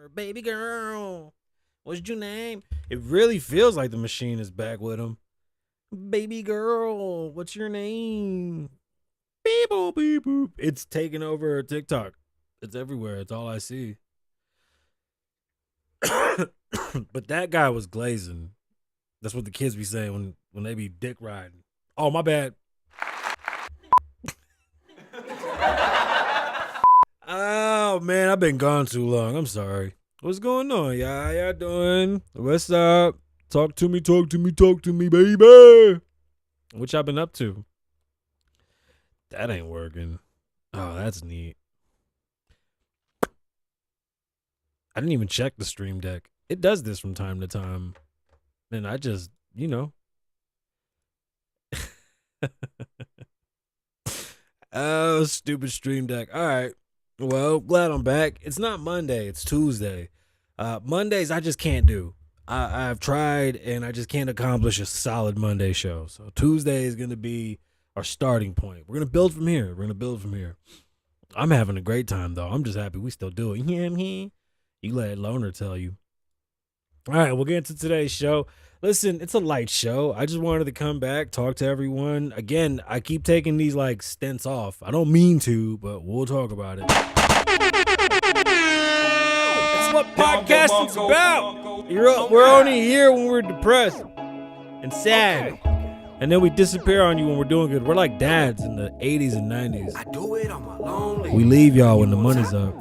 Baby girl, what's your name? It really feels like the machine is back with him. Baby girl, what's your name? Beep boop beep boop. It's taking over TikTok. It's everywhere. It's all I see. But that guy was glazing. That's what the kids be saying when they be dick riding. Oh, my bad. Oh man, I've been gone too long. I'm sorry. What's going on, y'all? How y'all doing? What's up? Talk to me, baby. What y'all been up to? That ain't working. Oh, that's neat. I didn't even check the stream deck. It does this from time to time. And I just, Oh, stupid stream deck. All right. Well, glad I'm back. It's not Monday. It's Tuesday. Mondays I just can't do. I've tried and I just can't accomplish a solid Monday show. So Tuesday is going to be our starting point. We're going to build from here. I'm having a great time, though. I'm just happy we still do it. You let Loner tell you. All right, we'll get into today's show. Listen, it's a light show. I just wanted to come back, talk to everyone. Again, I keep taking these stints off. I don't mean to, but we'll talk about it. That's what podcasting's about. We're only here when we're depressed and sad. And then we disappear on you when we're doing good. We're like dads in the 80s and 90s. I do it on my lonely. We leave y'all when the money's up.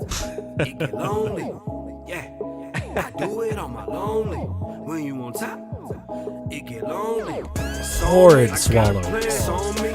It get lonely. Yeah. I do it on my lonely. When you on top, it get lonely. Horrid swallow. It's on me.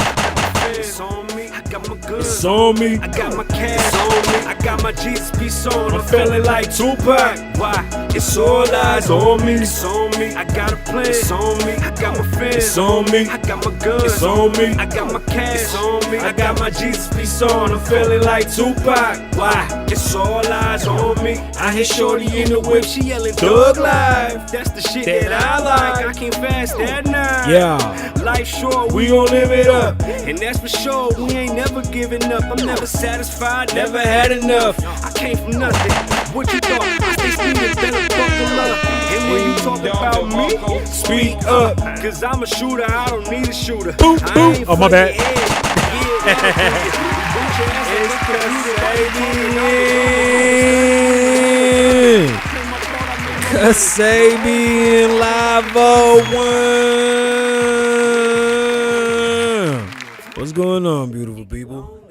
I got my goods. It's on me. I got my cash on me. I got my Jesus piece on. I'm feeling like Tupac. Why? It's all eyes on me. It's on me. I got a plan. It's on me. I got my fans. It's on me. I got my goods. It's on me. I got my cash. It's on me. I got my Jesus piece on. I'm feeling like Tupac. Why? It's all eyes on me. I hit shorty in the whip. She yelling Thug Life. That's the shit that I like. I came fast that night. Yeah. Life short. We gon' live it up. And that's for sure. We ain't never giving up. I'm never satisfied. Never had enough. I came from nothing. What you thought? I stay speeding, better buckle up. And when you talk about me, speak up. Cause I'm a shooter, I don't need a shooter. Boom, boom. Oh, my bad. Kasabian Lavoe Show. What's going on, beautiful people?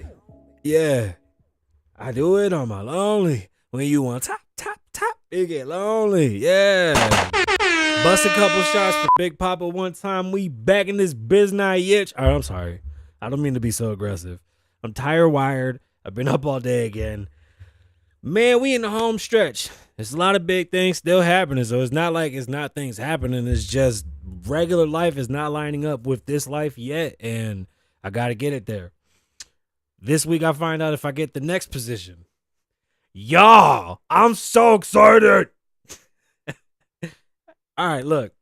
Yeah. I do it on my lonely. When you want top, it get lonely. Yeah. Bust a couple shots for Big Papa one time. We back in this business yet. Oh, I'm sorry. I don't mean to be so aggressive. I'm tired, wired. I've been up all day again. Man, we in the home stretch. There's a lot of big things still happening. So it's not like it's not things happening. It's just regular life is not lining up with this life yet. And I got to get it there. This week I find out if I get the next position. Y'all, I'm so excited. All right, look.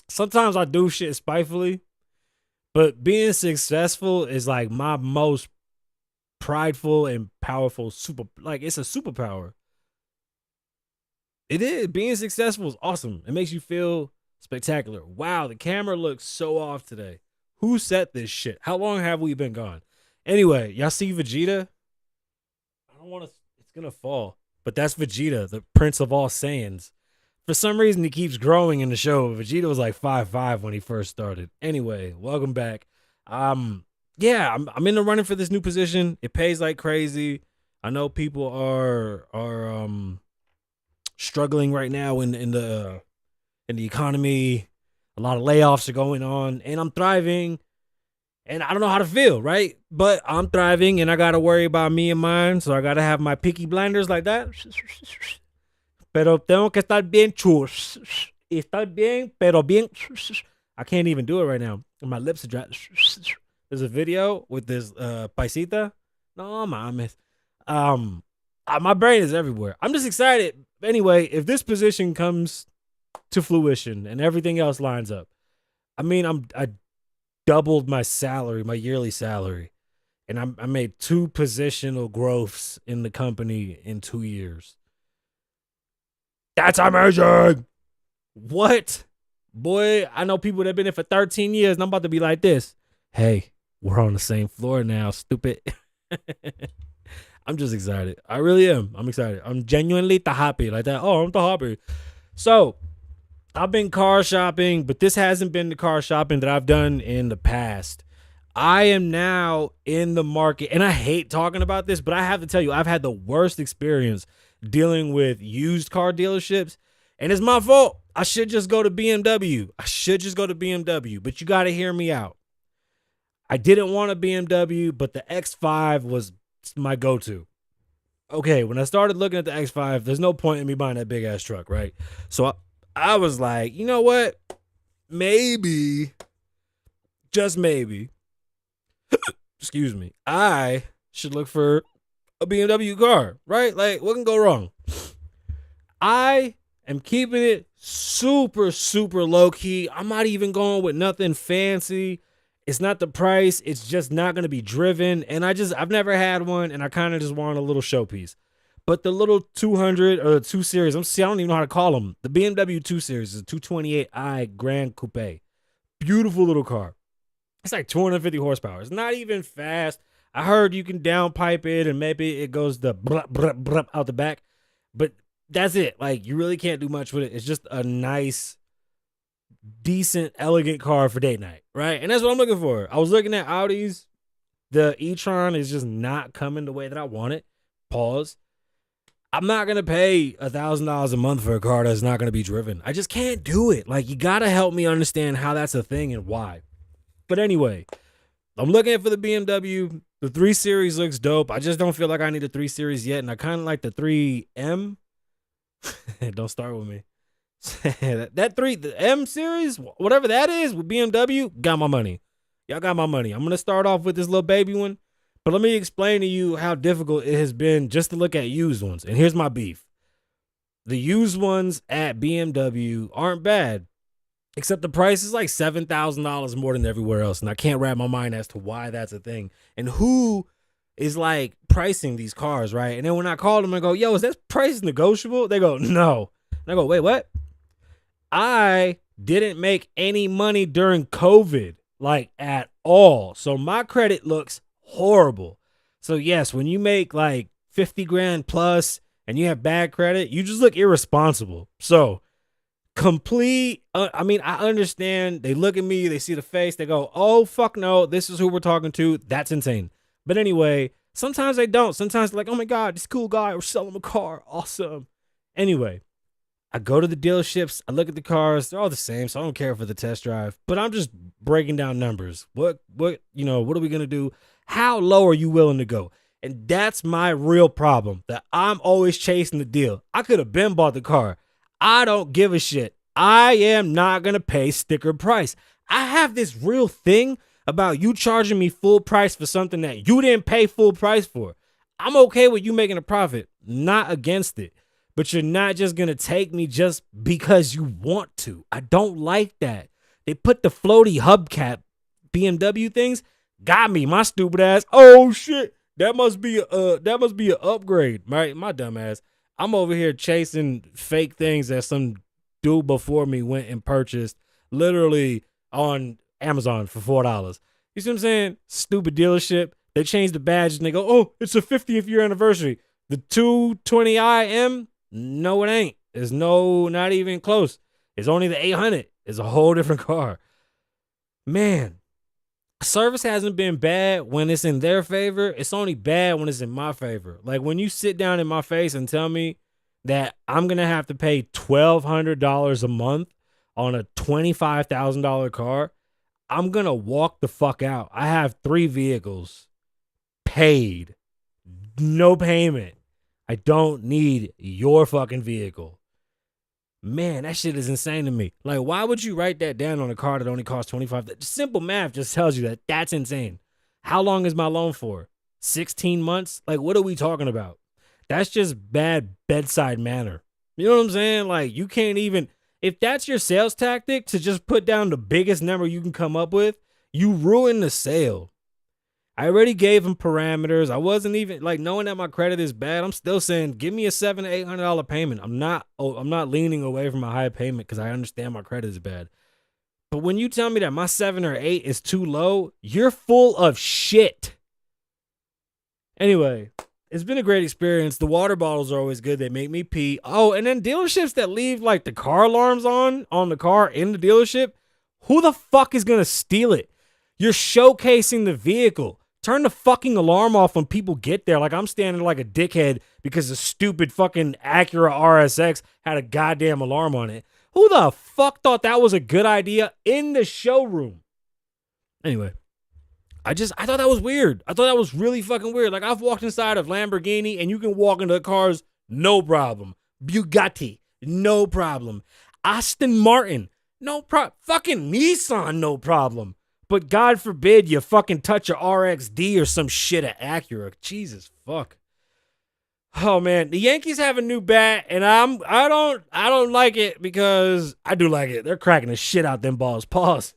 Sometimes I do shit spitefully, but being successful is like my most prideful and powerful it's a superpower. It is. Being successful is awesome. It makes you feel spectacular. Wow, the camera looks so off today. Who set this shit? How long have we been gone? Anyway, y'all see Vegeta? I don't want to. It's going to fall. But that's Vegeta, the prince of all Saiyans. For some reason, he keeps growing in the show. Vegeta was like 5'5" when he first started. Anyway, welcome back. Yeah, I'm in the running for this new position. It pays like crazy. I know people are struggling right now in the economy. A lot of layoffs are going on, and I'm thriving. And I don't know how to feel, right? But I'm thriving, and I got to worry about me and mine. So I got to have my picky blinders like that. Pero tengo que estar bien chus. Estar bien, pero bien. I can't even do it right now. My lips are dry. There's a video with this paisita. No mames. My brain is everywhere. I'm just excited. Anyway, if this position comes to fruition and everything else lines up, I mean, I doubled my salary, my yearly salary, and I made 2 positional growths in the company in 2 years. That's amazing. What? Boy, I know people that have been there for 13 years, and I'm about to be like this. Hey, we're on the same floor now, stupid. I'm just excited. I really am. I'm excited. I'm genuinely happy like that. Oh, I'm happy. So, I've been car shopping, but this hasn't been the car shopping that I've done in the past. I am now in the market, and I hate talking about this, but I have to tell you, I've had the worst experience dealing with used car dealerships, and it's my fault. I should just go to BMW. But you got to hear me out. I didn't want a BMW, but the X5 was my go-to. Okay, when I started looking at the X5, there's no point in me buying that big-ass truck, right? So I was like, you know what? Maybe, just maybe, excuse me, I should look for a BMW car, right? Like, what can go wrong? I am keeping it super, super low-key. I'm not even going with nothing fancy. It's not the price. It's just not going to be driven. And I've never had one, and I kind of just want a little showpiece. But the little 200 or 2 Series, I don't even know how to call them. The BMW 2 Series is a 228i Grand Coupe. Beautiful little car. It's like 250 horsepower. It's not even fast. I heard you can downpipe it, and maybe it goes the brup, brup, brup out the back. But that's it. Like, you really can't do much with it. It's just a nice, decent, elegant car for date night, right? And that's what I'm looking for. I was looking at Audis. The e-tron is just not coming the way that I want it. Pause. I'm not going to pay $1,000 a month for a car that's not going to be driven. I just can't do it. Like, you got to help me understand how that's a thing and why. But anyway, I'm looking for the BMW. The 3 Series looks dope. I just don't feel like I need a 3 Series yet, and I kind of like the 3M. Don't start with me. The M Series, whatever that is with BMW, got my money. Y'all got my money. I'm going to start off with this little baby one. But let me explain to you how difficult it has been just to look at used ones. And here's my beef. The used ones at BMW aren't bad, except the price is like $7,000 more than everywhere else. And I can't wrap my mind as to why that's a thing. And who is like pricing these cars, right? And then when I call them and go, yo, is that price negotiable? They go, no. And I go, wait, what? I didn't make any money during COVID, like at all. So my credit looks horrible. So yes, when you make like 50 grand plus and you have bad credit, you just look irresponsible. So I understand. They look at me, they see the face, they go, oh, fuck no, this is who we're talking to. That's insane. But anyway, sometimes they don't. Sometimes they're like, oh my God, this cool guy, we're selling him a car. Awesome. Anyway, I go to the dealerships, I look at the cars, they're all the same, so I don't care for the test drive. But I'm just breaking down numbers. What are we gonna do? How low are you willing to go? And that's my real problem, that I'm always chasing the deal. I could have been bought the car. I don't give a shit. I am not going to pay sticker price. I have this real thing about you charging me full price for something that you didn't pay full price for. I'm okay with you making a profit, not against it. But you're not just going to take me just because you want to. I don't like that. They put the floaty hubcap BMW things. Got me, my stupid ass. Oh shit, that must be an upgrade, right? My dumb ass. I'm over here chasing fake things that some dude before me went and purchased, literally on Amazon for $4. You see what I'm saying? Stupid dealership. They changed the badge and they go, oh, it's a 50th year anniversary. The 220i. No, it ain't. There's not even close. It's only the 800. It's a whole different car. Man. Service hasn't been bad when it's in their favor. It's only bad when it's in my favor. Like when you sit down in my face and tell me that I'm going to have to pay $1,200 a month on a $25,000 car, I'm going to walk the fuck out. I have 3 vehicles paid. No payment. I don't need your fucking vehicle. Man, that shit is insane to me. Like, why would you write that down on a car that only costs $25? Simple math just tells you that that's insane. How long is my loan for? 16 months? Like, what are we talking about? That's just bad bedside manner. You know what I'm saying? Like, you can't even, if that's your sales tactic to just put down the biggest number you can come up with, you ruin the sale. I already gave him parameters. I wasn't even like knowing that my credit is bad. I'm still saying, give me a $700 to $800 payment. I'm not leaning away from a high payment because I understand my credit is bad. But when you tell me that my 7 or 8 is too low, you're full of shit. Anyway, it's been a great experience. The water bottles are always good. They make me pee. Oh, and then dealerships that leave like the car alarms on the car in the dealership. Who the fuck is going to steal it? You're showcasing the vehicle. Turn the fucking alarm off when people get there. Like I'm standing like a dickhead because the stupid fucking Acura RSX had a goddamn alarm on it. Who the fuck thought that was a good idea in the showroom? Anyway, I thought that was weird. I thought that was really fucking weird. Like I've walked inside of Lamborghini and you can walk into the cars, no problem. Bugatti, no problem. Aston Martin, no problem. Fucking Nissan, no problem. But God forbid you fucking touch a RXD or some shit at Acura. Jesus fuck. Oh man, the Yankees have a new bat, and I don't like it because I do like it. They're cracking the shit out them balls. Pause.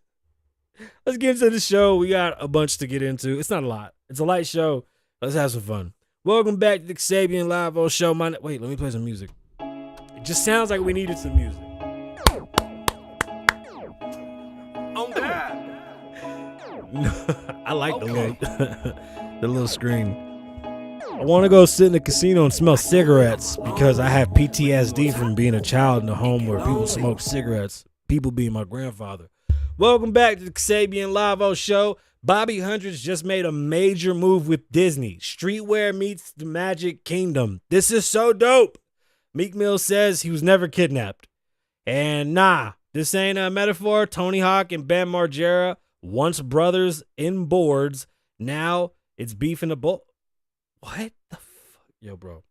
Let's get into the show. We got a bunch to get into. It's not a lot. It's a light show. Let's have some fun. Welcome back to the Kasabian Lavoe Show. Wait, let me play some music. It just sounds like we needed some music. I like the little screen. I want to go sit in the casino and smell cigarettes because I have PTSD from being a child in a home where people smoke cigarettes. People being my grandfather. Welcome back to the Kasabian Lavoe Show. Bobby Hundreds just made a major move with Disney. Streetwear meets the Magic Kingdom. This is so dope. Meek Mill says he was never kidnapped. And nah, this ain't a metaphor. Tony Hawk and Bam Margera, once brothers in boards, now it's beef in the bowl. What the fuck? Yo, bro.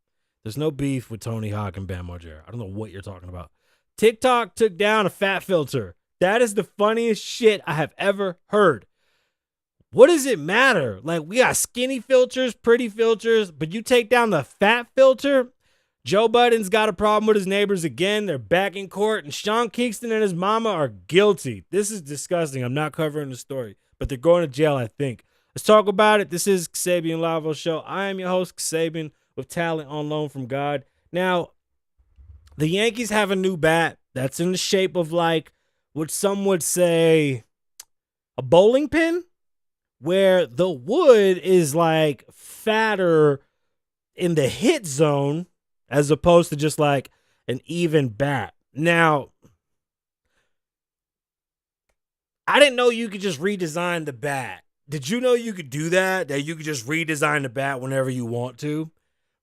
There's no beef with Tony Hawk and Bam Margera. I don't know what you're talking about. TikTok took down a fat filter. That is the funniest shit I have ever heard. What does it matter? Like, we got skinny filters, pretty filters, but you take down the fat filter? Joe Budden's got a problem with his neighbors again. They're back in court, and Sean Kingston and his mama are guilty. This is disgusting. I'm not covering the story, but they're going to jail, I think. Let's talk about it. This is Kasabian Lavoe Show. I am your host, Kasabian, with talent on loan from God. Now, the Yankees have a new bat that's in the shape of like what some would say a bowling pin, where the wood is like fatter in the hit zone as opposed to just like an even bat. Now, I didn't know you could just redesign the bat. Did you know you could do that? That you could just redesign the bat whenever you want to?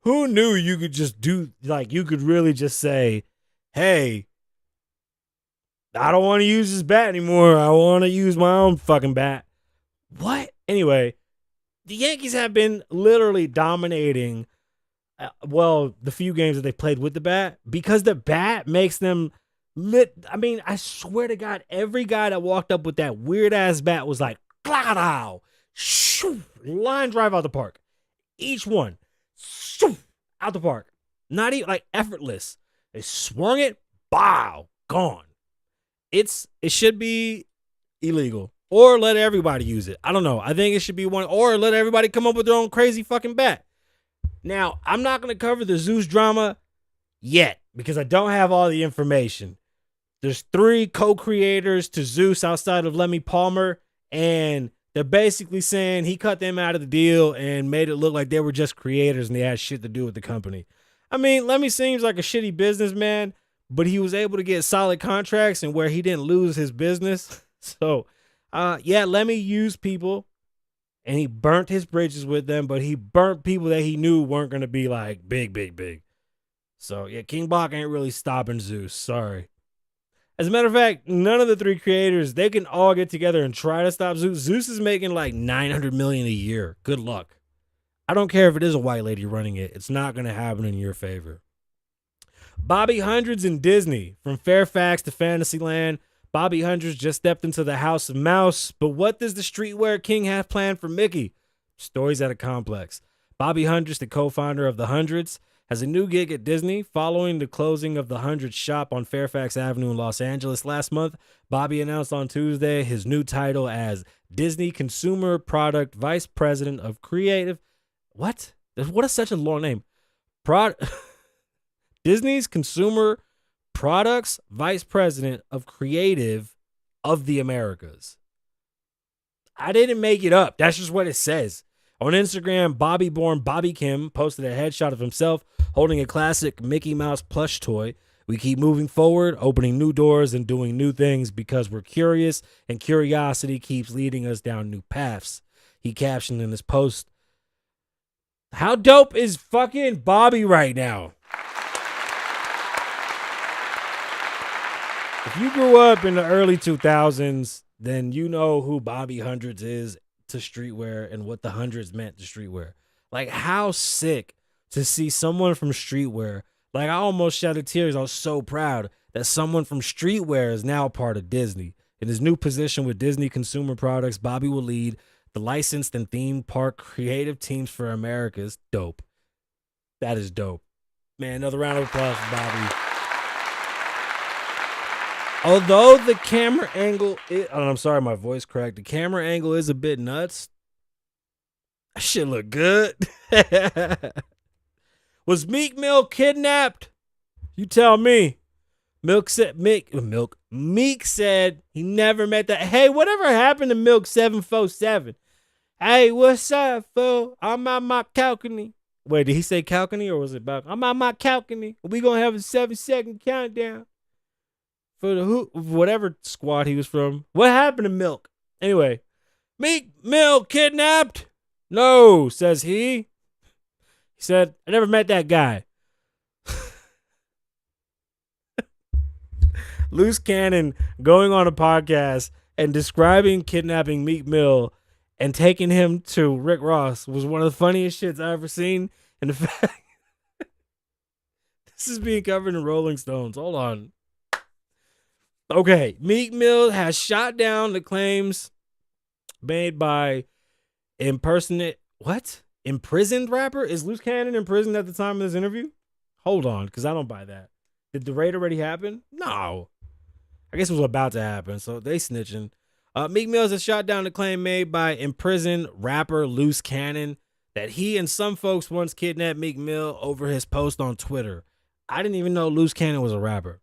Who knew you could just do, like, you could really just say, hey, I don't want to use this bat anymore. I want to use my own fucking bat. What? Anyway, the Yankees have been literally dominating, the few games that they played with the bat, because the bat makes them lit. I mean, I swear to God, every guy that walked up with that weird ass bat was like, "Cladow, shoo, line drive out the park." Each one, shoo, out the park. Not even like effortless. They swung it, bow, gone. It should be illegal, or let everybody use it. I don't know. I think it should be one, or let everybody come up with their own crazy fucking bat. Now, I'm not going to cover the Zeus drama yet because I don't have all the information. There's 3 co-creators to Zeus outside of Lemmy Palmer, and they're basically saying he cut them out of the deal and made it look like they were just creators and they had shit to do with the company. I mean, Lemmy seems like a shitty businessman, but he was able to get solid contracts and where he didn't lose his business. So, yeah, Lemmy used people and he burnt his bridges with them, but he burnt people that he knew weren't going to be like big. So, yeah, King Bach ain't really stopping Zeus. Sorry. As a matter of fact, none of the 3 creators, they can all get together and try to stop Zeus. Zeus is making like $900 million a year. Good luck. I don't care if it is a white lady running it. It's not going to happen in your favor. Bobby Hundreds in Disney. From Fairfax to Fantasyland, Bobby Hundreds just stepped into the House of Mouse. But what does the streetwear king have planned for Mickey? Stories at a complex. Bobby Hundreds, the co-founder of the Hundreds, has a new gig at Disney following the closing of the 100 shop on Fairfax Avenue in Los Angeles last month. Bobby announced on Tuesday his new title as Disney Consumer Product Vice President of Creative. What? What is such a long name? Disney's Consumer Products Vice President of Creative of the Americas. I didn't make it up. That's just what it says. On Instagram, Bobby-born Bobby Kim posted a headshot of himself holding a classic Mickey Mouse plush toy. We keep moving forward, opening new doors and doing new things because we're curious, and curiosity keeps leading us down new paths. He captioned in his post, "How dope is fucking Bobby right now?" If you grew up in the early 2000s, then you know who Bobby Hundreds is to streetwear and what the hundreds meant to streetwear. Like, how sick to see someone from streetwear. Like, I almost shed tears. I was so proud that someone from streetwear is now part of Disney. In his new position with Disney Consumer Products, Bobby will lead the licensed and theme park creative teams for Americas. Dope. That is dope. Man, another round of applause for Bobby. Although the camera angle is, I'm sorry, my voice cracked. The camera angle is a bit nuts. That shit look good. Was Meek Mill kidnapped? You tell me. Meek said he never met that. Hey, whatever happened to Milk 747? Hey, what's up, fool? I'm on my balcony. Wait, did he say balcony or was it balcony? I'm on my balcony. We gonna have a 7-second countdown for the whatever squad he was from. What happened to Milk? Anyway, Meek Mill kidnapped? No, says he. He said, I never met that guy. Loose Cannon going on a podcast and describing kidnapping Meek Mill and taking him to Rick Ross was one of the funniest shits I've ever seen. And the fact this is being covered in Rolling Stones. Hold on. Okay, Meek Mill has shot down the claims made by imprisoned rapper? Is Loose Cannon imprisoned at the time of this interview? Hold on, because I don't buy that. Did the raid already happen? No. I guess it was about to happen, so they snitching. Meek Mill has shot down the claim made by imprisoned rapper Loose Cannon that he and some folks once kidnapped Meek Mill over his post on Twitter. I didn't even know Loose Cannon was a rapper.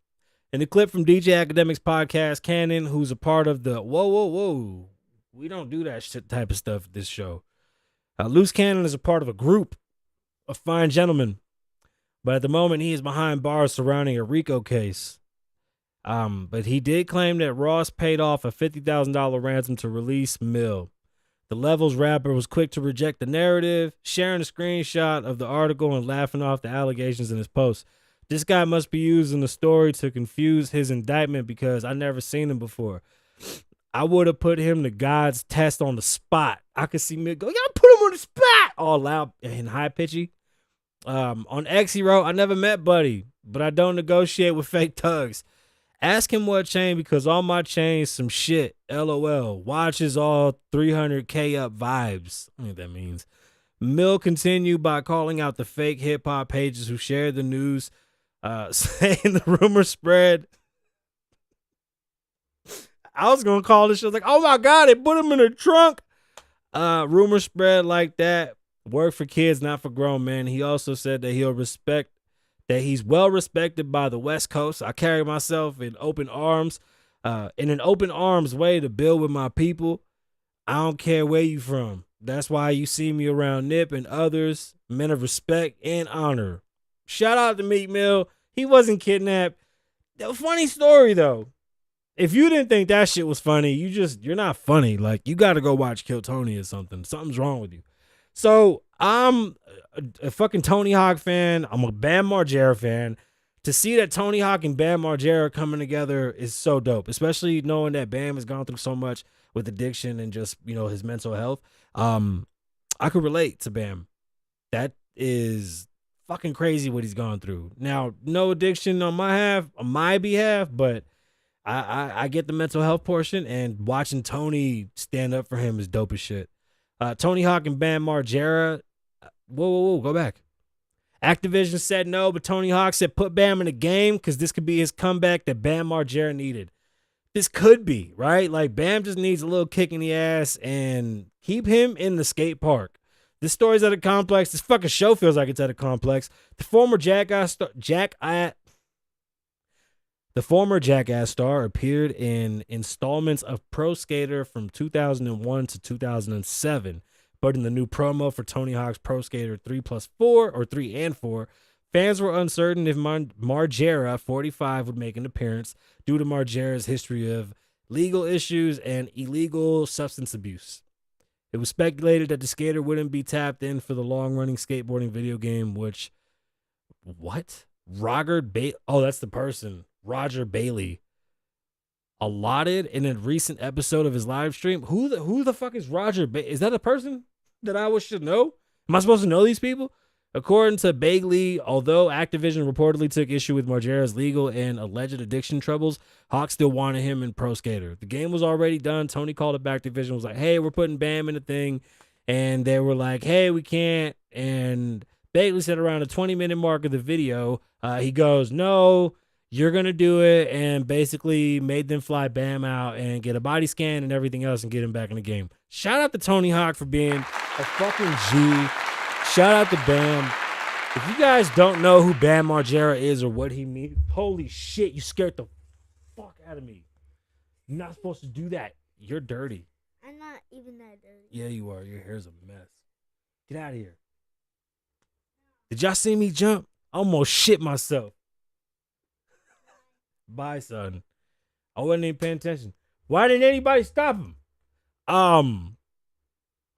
In the clip from DJ Academic's podcast, Cannon, who's a part of the whoa, we don't do that shit type of stuff at this show. Loose Cannon is a part of a group of fine gentlemen, but at the moment he is behind bars surrounding a RICO case. But he did claim that Ross paid off a $50,000 ransom to release Mill. The Levels rapper was quick to reject the narrative, sharing a screenshot of the article and laughing off the allegations in his post. This guy must be using the story to confuse his indictment because I never seen him before. I would have put him to God's test on the spot. I could see Mick go, y'all put him on the spot, all loud and high pitchy. On X, he wrote, I never met Buddy, but I don't negotiate with fake thugs. Ask him what chain because all my chains some shit. LOL. Watches all 300K up vibes. I don't know what that means. Mill continued by calling out the fake hip hop pages who shared the news, saying the rumor spread. I was going to call this show like, oh my God, they put him in the trunk. Rumor spread like that. Work for kids, not for grown men. He also said that he's well respected by the West Coast. I carry myself in open arms, in an open arms way to build with my people. I don't care where you from. That's why you see me around Nip and others, men of respect and honor. Shout out to Meek Mill. He wasn't kidnapped. Funny story though. If you didn't think that shit was funny, you're not funny. Like, you got to go watch Kill Tony or something. Something's wrong with you. So I'm a fucking Tony Hawk fan. I'm a Bam Margera fan. To see that Tony Hawk and Bam Margera coming together is so dope, especially knowing that Bam has gone through so much with addiction and just, his mental health. I could relate to Bam. That is fucking crazy what he's gone through. Now, no addiction on my behalf, but I get the mental health portion, and watching Tony stand up for him is dope as shit. Tony Hawk and Bam Margera. Whoa, go back. Activision said no, but Tony Hawk said put Bam in the game because this could be his comeback that Bam Margera needed. This could be, right? Like, Bam just needs a little kick in the ass and keep him in the skate park. This story's at a complex. This fucking show feels like it's at a complex. The former Jackass star appeared in installments of Pro Skater from 2001 to 2007. But in the new promo for Tony Hawk's Pro Skater 3+4 or 3 and 4, fans were uncertain if Margera, 45, would make an appearance due to Margera's history of legal issues and illegal substance abuse. It was speculated that the skater wouldn't be tapped in for the long-running skateboarding video game, which... What? That's the person. Roger Bailey. Allotted in a recent episode of his live stream. Who the fuck is Roger Bailey? Is that a person that I should know? Am I supposed to know these people? According to Bailey, although Activision reportedly took issue with Margera's legal and alleged addiction troubles, Hawk still wanted him in Pro Skater. The game was already done. Tony called up Activision, was like, hey, we're putting Bam in the thing. And they were like, hey, we can't. And Bailey said around the 20-minute mark of the video, he goes, no, you're going to do it. And basically made them fly Bam out and get a body scan and everything else and get him back in the game. Shout out to Tony Hawk for being a fucking G. Shout out to Bam. If you guys don't know who Bam Margera is or what he means, holy shit, you scared the fuck out of me. You're not supposed to do that. You're dirty. I'm not even that dirty. Yeah, you are. Your hair's a mess. Get out of here. Did y'all see me jump? I almost shit myself. Bye, son. I wasn't even paying attention. Why didn't anybody stop him?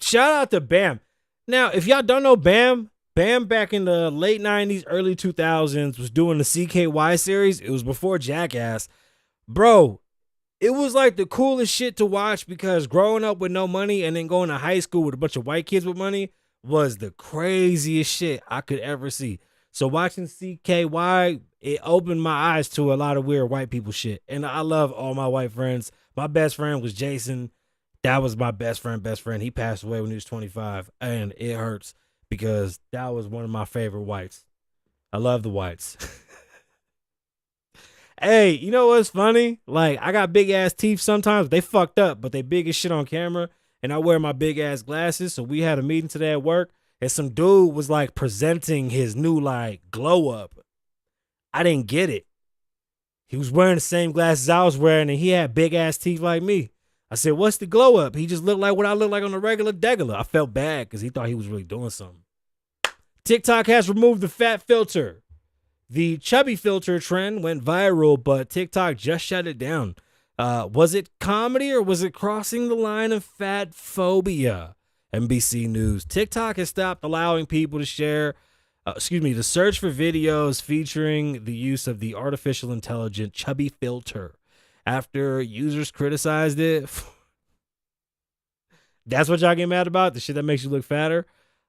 Shout out to Bam. Now, if y'all don't know Bam back in the late 90s, early 2000s was doing the CKY series. It was before Jackass. Bro, it was like the coolest shit to watch because growing up with no money and then going to high school with a bunch of white kids with money was the craziest shit I could ever see. So watching CKY, it opened my eyes to a lot of weird white people shit. And I love all my white friends. My best friend was Jason. That was my best friend. He passed away when he was 25. And it hurts because that was one of my favorite whites. I love the whites. Hey, you know what's funny? Like, I got big ass teeth sometimes. They fucked up, but they big as shit on camera. And I wear my big ass glasses. So we had a meeting today at work. And some dude was like presenting his new like glow up. I didn't get it. He was wearing the same glasses I was wearing. And he had big ass teeth like me. I said, what's the glow up? He just looked like what I look like on a regular degular. I felt bad because he thought he was really doing something. TikTok has removed the fat filter. The chubby filter trend went viral, but TikTok just shut it down. Was it comedy or was it crossing the line of fat phobia? NBC News. TikTok has stopped allowing people to to search for videos featuring the use of the artificial intelligent chubby filter after users criticized it. That's what y'all get mad about? The shit that makes you look fatter?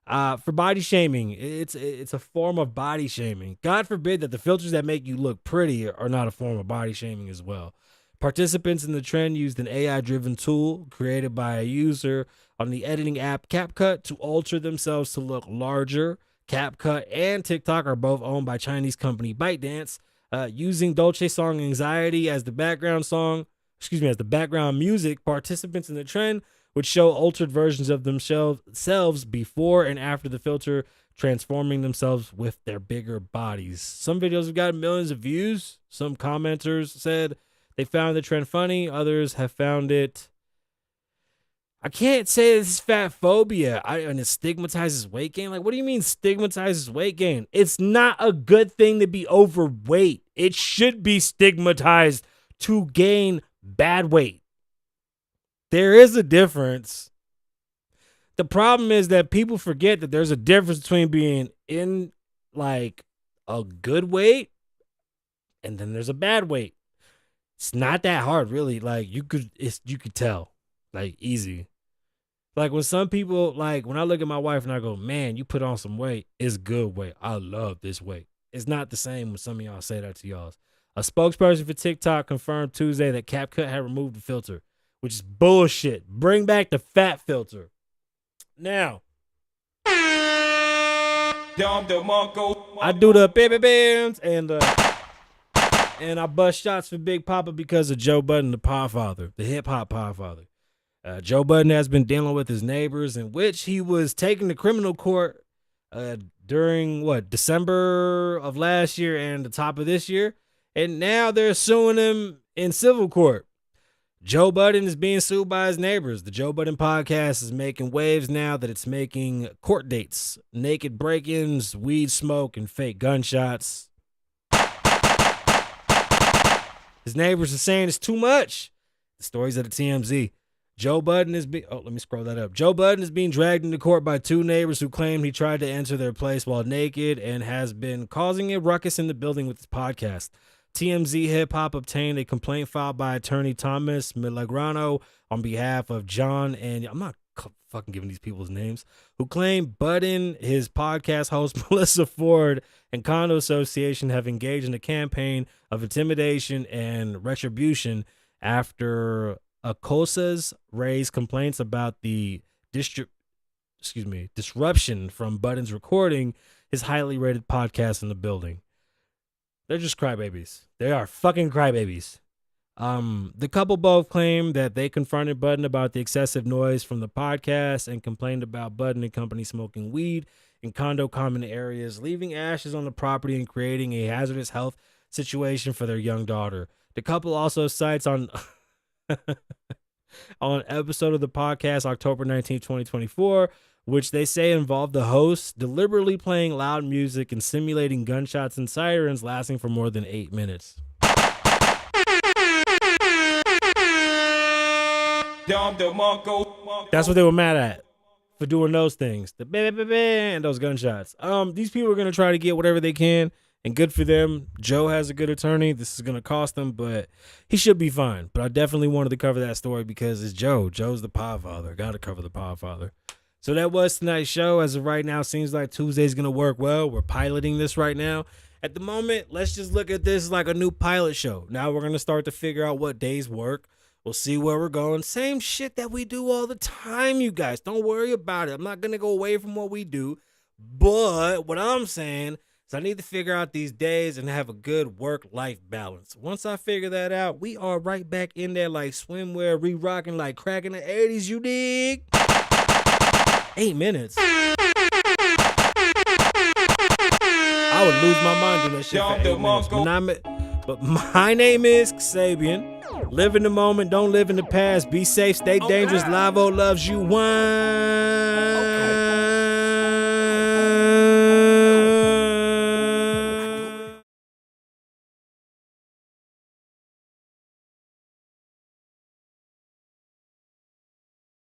For body shaming. It's a form of body shaming. God forbid that the filters that make you look pretty are not a form of body shaming as well. Participants in the trend used an AI-driven tool created by a user on the editing app CapCut to alter themselves to look larger. CapCut and TikTok are both owned by Chinese company ByteDance. Using Dolce song Anxiety as the background music, participants in the trend would show altered versions of themselves before and after the filter, transforming themselves with their bigger bodies. Some videos have gotten millions of views. Some commenters said they found the trend funny. Others have found it... I can't say this is fat phobia and it stigmatizes weight gain. Like, what do you mean stigmatizes weight gain? It's not a good thing to be overweight. It should be stigmatized to gain bad weight. There is a difference. The problem is that people forget that there's a difference between being in like a good weight and then there's a bad weight. It's not that hard, really. Like you could tell, like easy. Like when some people, like when I look at my wife and I go, man, you put on some weight. It's good weight. I love this weight. It's not the same when some of y'all say that to y'all. A spokesperson for TikTok confirmed Tuesday that CapCut had removed the filter, which is bullshit. Bring back the fat filter. Now, I do the baby bands and I bust shots for Big Papa because of Joe Budden, the Podfather, the hip hop Podfather. Joe Budden has been dealing with his neighbors, in which he was taken to criminal court during December of last year and the top of this year, and now they're suing him in civil court. Joe Budden is being sued by his neighbors. The Joe Budden podcast is making waves now that it's making court dates, naked break-ins, weed smoke, and fake gunshots. His neighbors are saying it's too much. The stories at the TMZ. Joe Budden is let me scroll that up. Joe Budden is being dragged into court by two neighbors who claim he tried to enter their place while naked and has been causing a ruckus in the building with his podcast. TMZ Hip Hop obtained a complaint filed by attorney Thomas Milagrano on behalf of John and I'm not fucking giving these people's names, who claim Budden, his podcast host Melissa Ford, and Condo Association have engaged in a campaign of intimidation and retribution after Acosa's raised complaints about the disruption from Budden's recording his highly rated podcast in the building. They're just crybabies. They are fucking crybabies. The couple both claim that they confronted Budden about the excessive noise from the podcast and complained about Budden and company smoking weed in condo common areas, leaving ashes on the property and creating a hazardous health situation for their young daughter. The couple also cites on an episode of the podcast October 19, 2024, which they say involved the host deliberately playing loud music and simulating gunshots and sirens lasting for more than 8 minutes. That's what they were mad at, for doing those things. The and those gunshots. These people are going to try to get whatever they can, and good for them. Joe has a good attorney. This is going to cost them, but he should be fine. But I definitely wanted to cover that story because it's Joe. Joe's the Podfather. Got to cover the Podfather. So that was tonight's show. As of right now, seems like Tuesday's going to work well. We're piloting this right now. At the moment, let's just look at this like a new pilot show. Now we're going to start to figure out what days work. We'll see where we're going. Same shit that we do all the time, you guys. Don't worry about it. I'm not going to go away from what we do. But what I'm saying is I need to figure out these days and have a good work-life balance. Once I figure that out, we are right back in there like swimwear, re-rocking like crack in the 80s, you dig? 8 minutes. I would lose my mind doing that shit for 8 minutes. But my name is Kasabian. Live in the moment, don't live in the past. Be safe, stay dangerous. Lavoe loves you. One.